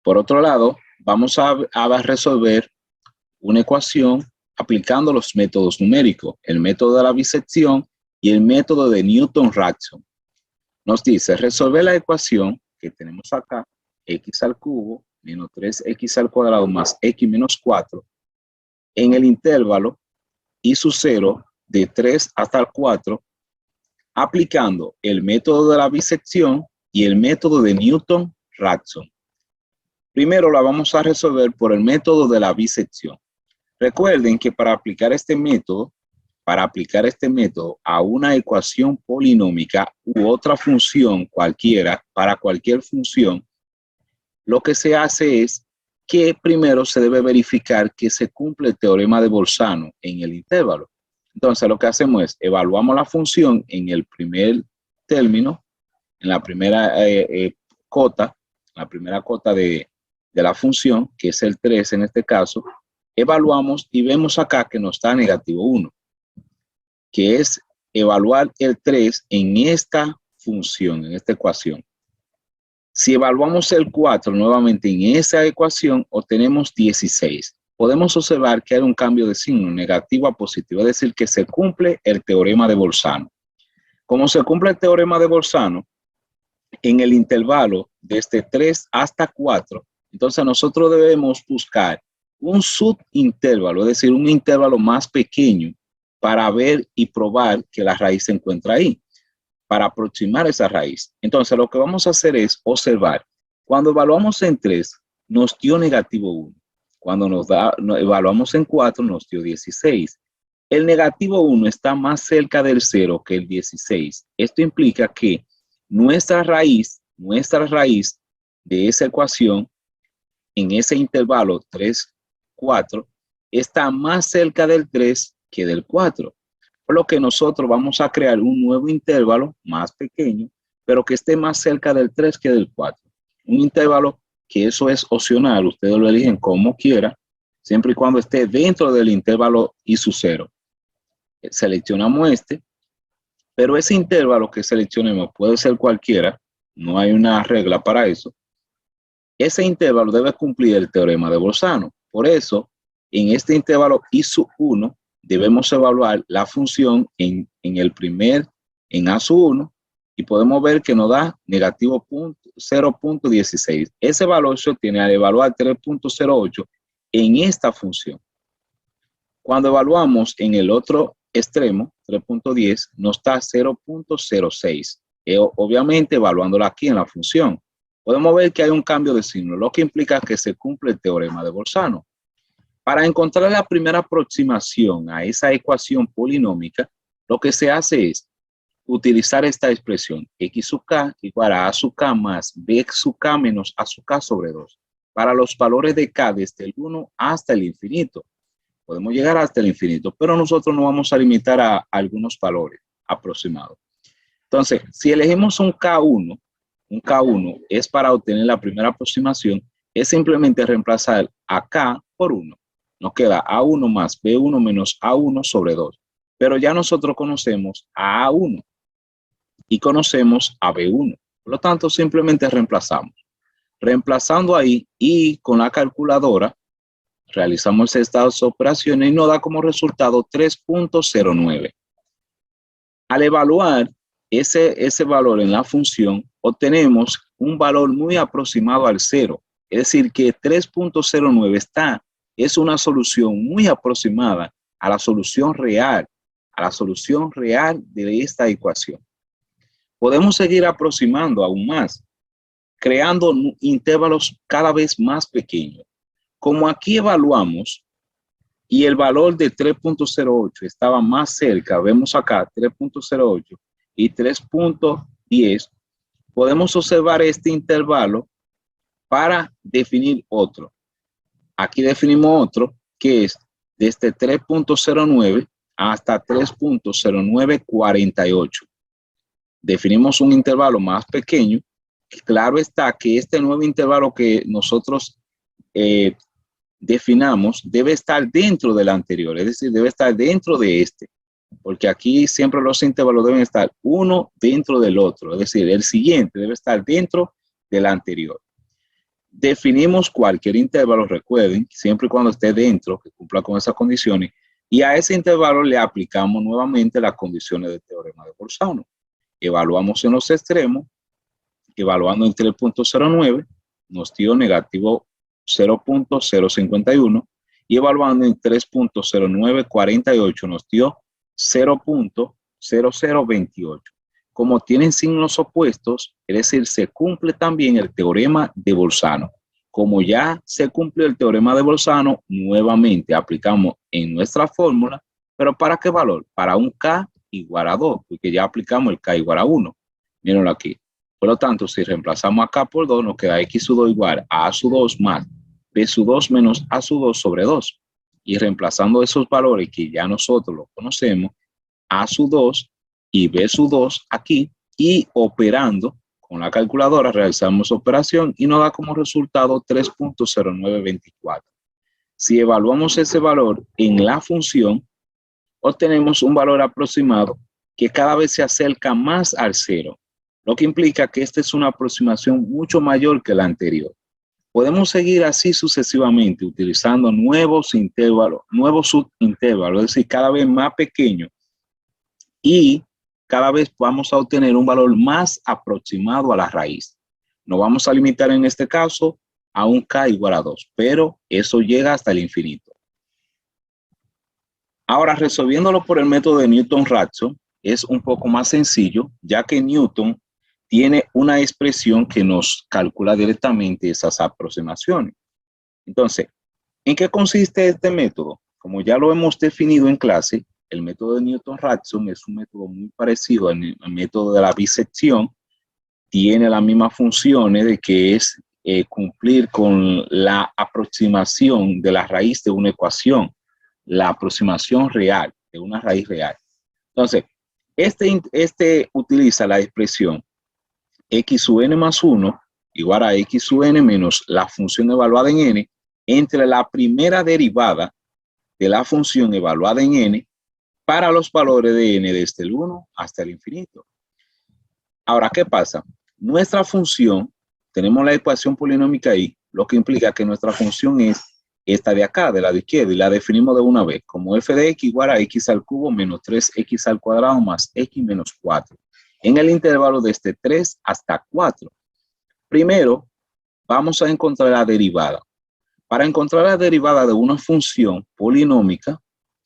Por otro lado, vamos a resolver una ecuación aplicando los métodos numéricos, el método de la bisección y el método de Newton-Raphson. Nos dice, resolver la ecuación que tenemos acá, x al cubo menos 3x al cuadrado más x menos 4, en el intervalo y su 0 de 3 hasta el 4, aplicando el método de la bisección y el método de Newton-Raphson. Primero la vamos a resolver por el método de la bisección. Recuerden que para aplicar este método a una ecuación polinómica u otra función cualquiera, para cualquier función, lo que se hace es que primero se debe verificar que se cumple el teorema de Bolzano en el intervalo. Entonces lo que hacemos es evaluamos la función en el primer término, en la primera cota de la función, que es el 3 en este caso. Evaluamos y vemos acá que nos da negativo 1, que es evaluar el 3 en esta función, en esta ecuación. Si evaluamos el 4 nuevamente en esa ecuación, obtenemos 16. Podemos observar que hay un cambio de signo, negativo a positivo, es decir, que se cumple el teorema de Bolzano. Como se cumple el teorema de Bolzano, en el intervalo desde 3 hasta 4, entonces nosotros debemos buscar un subintervalo, es decir, un intervalo más pequeño para ver y probar que la raíz se encuentra ahí, para aproximar esa raíz. Entonces lo que vamos a hacer es observar. Cuando evaluamos en 3, nos dio negativo 1. Cuando evaluamos en 4, nos dio 16. El negativo 1 está más cerca del 0 que el 16. Esto implica que nuestra raíz de esa ecuación en ese intervalo 3, 4, está más cerca del 3 que del 4. Por lo que nosotros vamos a crear un nuevo intervalo más pequeño, pero que esté más cerca del 3 que del 4. Un intervalo que eso es opcional, ustedes lo eligen como quiera, siempre y cuando esté dentro del intervalo y su 0. Seleccionamos este, pero ese intervalo que seleccionemos puede ser cualquiera, no hay una regla para eso. Ese intervalo debe cumplir el teorema de Bolzano. Por eso, en este intervalo I sub 1, debemos evaluar la función en A sub 1, y podemos ver que nos da negativo 0.16. Ese valor se obtiene al evaluar 3.08 en esta función. Cuando evaluamos en el otro extremo, 3.10, nos da 0.06. Obviamente, evaluándola aquí en la función, podemos ver que hay un cambio de signo, lo que implica que se cumple el teorema de Bolzano. Para encontrar la primera aproximación a esa ecuación polinómica, lo que se hace es utilizar esta expresión x sub k igual a sub k más b sub k menos a sub k sobre 2 para los valores de k desde el 1 hasta el infinito. Podemos llegar hasta el infinito, pero nosotros nos vamos a limitar a algunos valores aproximados. Entonces, si elegimos un K1 es para obtener la primera aproximación, es simplemente reemplazar a K por 1. Nos queda A1 más B1 menos A1 sobre 2. Pero ya nosotros conocemos a A1 y conocemos a B1. Por lo tanto, simplemente reemplazamos. Reemplazando ahí y con la calculadora, realizamos estas operaciones y nos da como resultado 3.09. Al evaluar ese valor en la función, obtenemos un valor muy aproximado al 0. Es decir, que 3.09 es una solución muy aproximada a la solución real de esta ecuación. Podemos seguir aproximando aún más, creando intervalos cada vez más pequeños. Como aquí evaluamos y el valor de 3.08 estaba más cerca, vemos acá 3.08 y 3.10, podemos observar este intervalo para definir otro. Aquí definimos otro que es desde 3.09 hasta 3.0948. Definimos un intervalo más pequeño. Claro está que este nuevo intervalo que nosotros definamos debe estar dentro del anterior, es decir, debe estar dentro de este, porque aquí siempre los intervalos deben estar uno dentro del otro, es decir, el siguiente debe estar dentro del anterior. Definimos cualquier intervalo, recuerden, siempre y cuando esté dentro, que cumpla con esas condiciones, y a ese intervalo le aplicamos nuevamente las condiciones del teorema de Bolzano. Evaluamos en los extremos, evaluando en 3.09, nos dio negativo 0.051, y evaluando en 3.0948 nos dio 0.0028. Como tienen signos opuestos, es decir, se cumple también el teorema de Bolzano. Como ya se cumplió el teorema de Bolzano, nuevamente aplicamos en nuestra fórmula, pero ¿para qué valor? Para un K igual a 2, porque ya aplicamos el K igual a 1. Mírenlo aquí. Por lo tanto, si reemplazamos acá por 2, nos queda x sub 2 igual a a sub 2 más b sub 2 menos a sub 2 sobre 2. Y reemplazando esos valores que ya nosotros los conocemos, a sub 2 y b sub 2 aquí, y operando con la calculadora realizamos operación y nos da como resultado 3.0924. Si evaluamos ese valor en la función, obtenemos un valor aproximado que cada vez se acerca más al cero, lo que implica que esta es una aproximación mucho mayor que la anterior. Podemos seguir así sucesivamente utilizando nuevos intervalos, nuevos subintervalos, es decir, cada vez más pequeños, y cada vez vamos a obtener un valor más aproximado a la raíz. Nos vamos a limitar en este caso a un K igual a 2, pero eso llega hasta el infinito. Ahora, resolviéndolo por el método de Newton-Raphson, es un poco más sencillo, ya que Newton tiene una expresión que nos calcula directamente esas aproximaciones. Entonces, ¿en qué consiste este método? Como ya lo hemos definido en clase, el método de Newton-Raphson es un método muy parecido al método de la bisección. Tiene las mismas funciones de que es cumplir con la aproximación de la raíz de una ecuación, la aproximación real de una raíz real. Entonces, este utiliza la expresión x sub n más 1 igual a x sub n menos la función evaluada en n entre la primera derivada de la función evaluada en n para los valores de n desde el 1 hasta el infinito. Ahora, ¿qué pasa? Nuestra función, tenemos la ecuación polinómica ahí, lo que implica que nuestra función es esta de acá, de la de izquierda, y la definimos de una vez, como f de x igual a x al cubo menos 3x al cuadrado más x menos 4, en el intervalo desde 3 hasta 4. Primero, vamos a encontrar la derivada. Para encontrar la derivada de una función polinómica,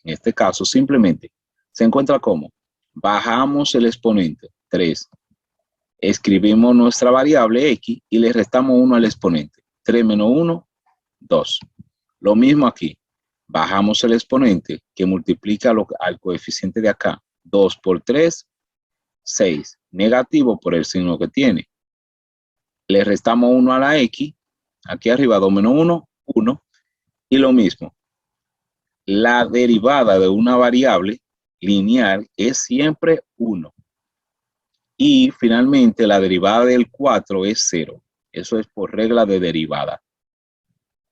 en este caso simplemente, se encuentra como, bajamos el exponente, 3, escribimos nuestra variable x y le restamos 1 al exponente, 3 menos 1, 2. Lo mismo aquí, bajamos el exponente que multiplica al coeficiente de acá, 2 por 3, 6, negativo por el signo que tiene. Le restamos 1 a la x, aquí arriba 2 menos 1, 1, y lo mismo. La derivada de una variable lineal es siempre 1. Y finalmente la derivada del 4 es 0. Eso es por regla de derivada.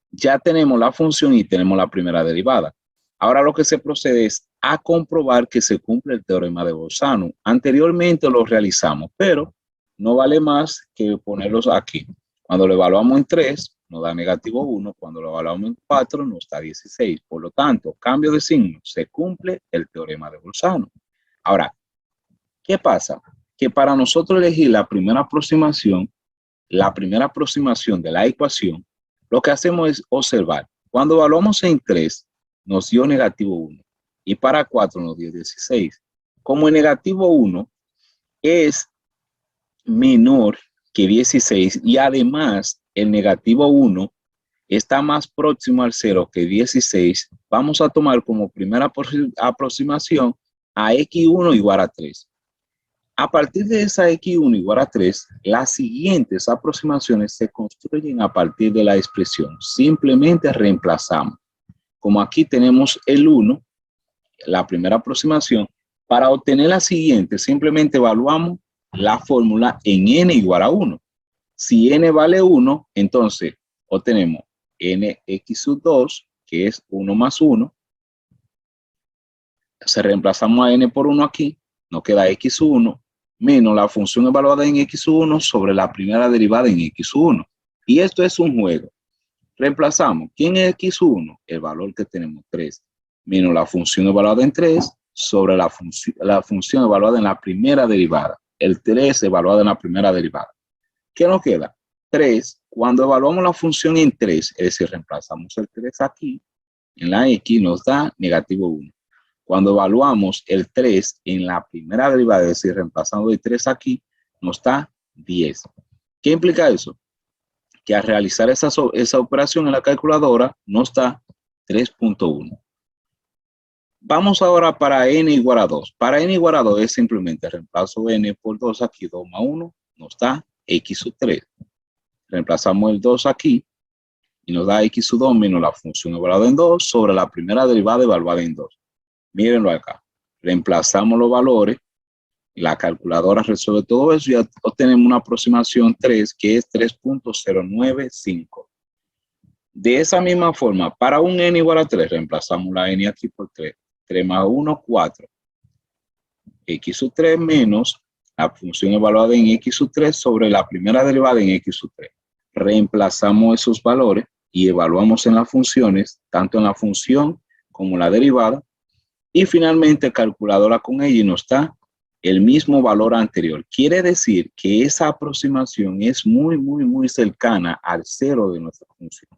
Ya tenemos la función y tenemos la primera derivada. Ahora lo que se procede es a comprobar que se cumple el teorema de Bolzano. Anteriormente lo realizamos, pero no vale más que ponerlos aquí. Cuando lo evaluamos en 3, nos da negativo 1. Cuando lo evaluamos en 4, nos da 16. Por lo tanto, cambio de signo, se cumple el teorema de Bolzano. Ahora, ¿qué pasa? Que para nosotros elegir la primera aproximación de la ecuación, lo que hacemos es observar. Cuando evaluamos en 3, nos dio negativo 1. Y para 4 nos dio 16. Como el negativo 1 es menor que 16 y además el negativo 1 está más próximo al 0 que 16, vamos a tomar como primera aproximación a x1 igual a 3. A partir de esa x1 igual a 3, las siguientes aproximaciones se construyen a partir de la expresión. Simplemente reemplazamos. Como aquí tenemos el 1, la primera aproximación, para obtener la siguiente, simplemente evaluamos la fórmula en n igual a 1. Si n vale 1, entonces obtenemos nx sub 2, que es 1 más 1. Se reemplazamos a n por 1 aquí, nos queda x sub 1 menos la función evaluada en x sub 1 sobre la primera derivada en x sub 1. Y esto es un juego. Reemplazamos. ¿Quién es x1? El valor que tenemos, 3, menos la función evaluada en 3 sobre la función evaluada en la primera derivada. El 3 evaluado en la primera derivada. ¿Qué nos queda? 3. Cuando evaluamos la función en 3, es decir, reemplazamos el 3 aquí, en la x nos da negativo 1. Cuando evaluamos el 3 en la primera derivada, es decir, reemplazando el 3 aquí, nos da 10. ¿Qué implica eso? Que al realizar esa operación en la calculadora nos da 3.1. Vamos ahora para n igual a 2. Para n igual a 2 es simplemente reemplazo n por 2 aquí, 2 más 1, nos da x sub 3. Reemplazamos el 2 aquí y nos da x sub 2 menos la función evaluada en 2 sobre la primera derivada evaluada en 2. Mírenlo acá. Reemplazamos los valores. La calculadora resuelve todo eso y ya obtenemos una aproximación 3 que es 3.095. De esa misma forma, para un n igual a 3, reemplazamos la n aquí por 3. 3 más 1, 4. X sub 3 menos la función evaluada en x sub 3 sobre la primera derivada en x sub 3. Reemplazamos esos valores y evaluamos en las funciones, tanto en la función como en la derivada. Y finalmente, calculadora con ella y nos da el mismo valor anterior. Quiere decir que esa aproximación es muy cercana al cero de nuestra función.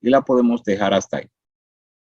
Y la podemos dejar hasta ahí.